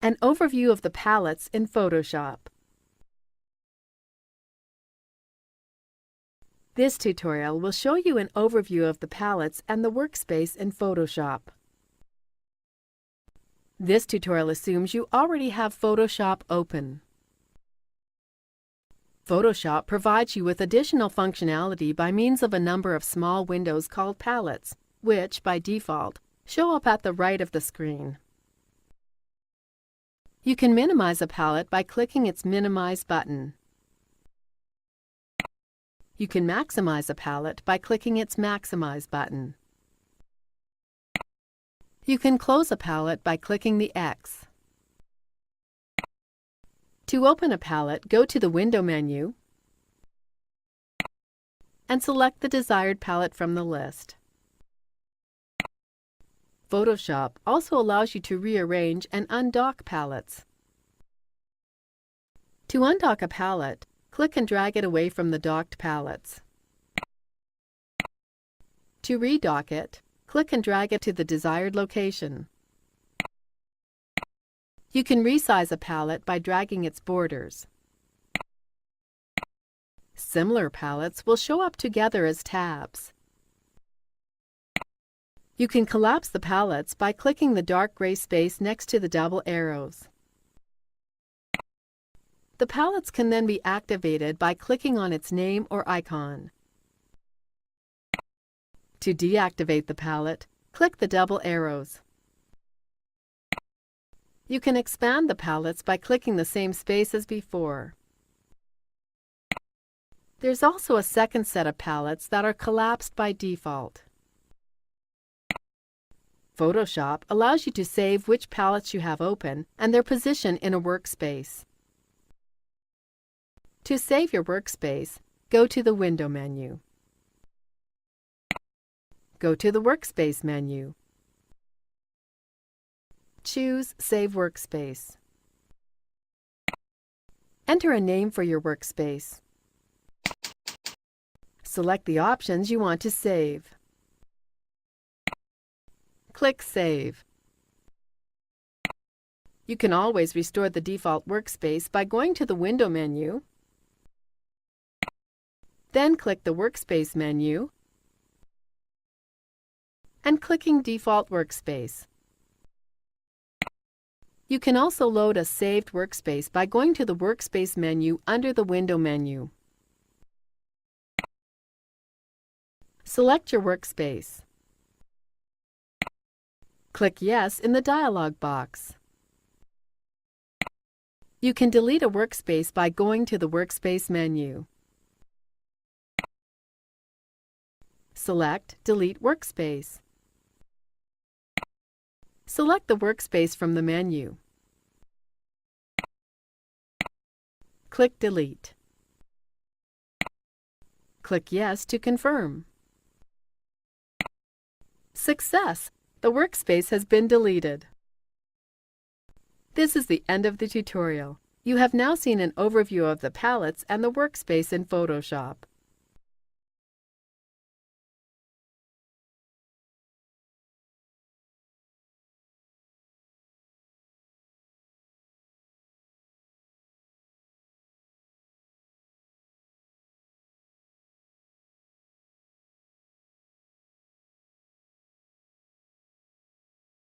An overview of the palettes in Photoshop. This tutorial will show you an overview of the palettes and the workspace in Photoshop. This tutorial assumes you already have Photoshop open. Photoshop provides you with additional functionality by means of a number of small windows called palettes, which, by default, show up at the right of the screen. You can minimize a palette by clicking its Minimize button. You can maximize a palette by clicking its Maximize button. You can close a palette by clicking the X. To open a palette, go to the Window menu and select the desired palette from the list. Photoshop also allows you to rearrange and undock palettes. To undock a palette, click and drag it away from the docked palettes. To redock it, click and drag it to the desired location. You can resize a palette by dragging its borders. Similar palettes will show up together as tabs. You can collapse the palettes by clicking the dark gray space next to the double arrows. The palettes can then be activated by clicking on its name or icon. To deactivate the palette, click the double arrows. You can expand the palettes by clicking the same space as before. There's also a second set of palettes that are collapsed by default. Photoshop allows you to save which palettes you have open and their position in a workspace. To save your workspace, go to the Window menu. Go to the Workspace menu. Choose Save Workspace. Enter a name for your workspace. Select the options you want to save. Click Save. You can always restore the default workspace by going to the Window menu, then click the Workspace menu and clicking Default Workspace. You can also load a saved workspace by going to the Workspace menu under the Window menu. Select your workspace. Click Yes in the dialog box. You can delete a workspace by going to the Workspace menu. Select Delete Workspace. Select the workspace from the menu. Click Delete. Click Yes to confirm. Success! The workspace has been deleted. This is the end of the tutorial. You have now seen an overview of the palettes and the workspace in Photoshop.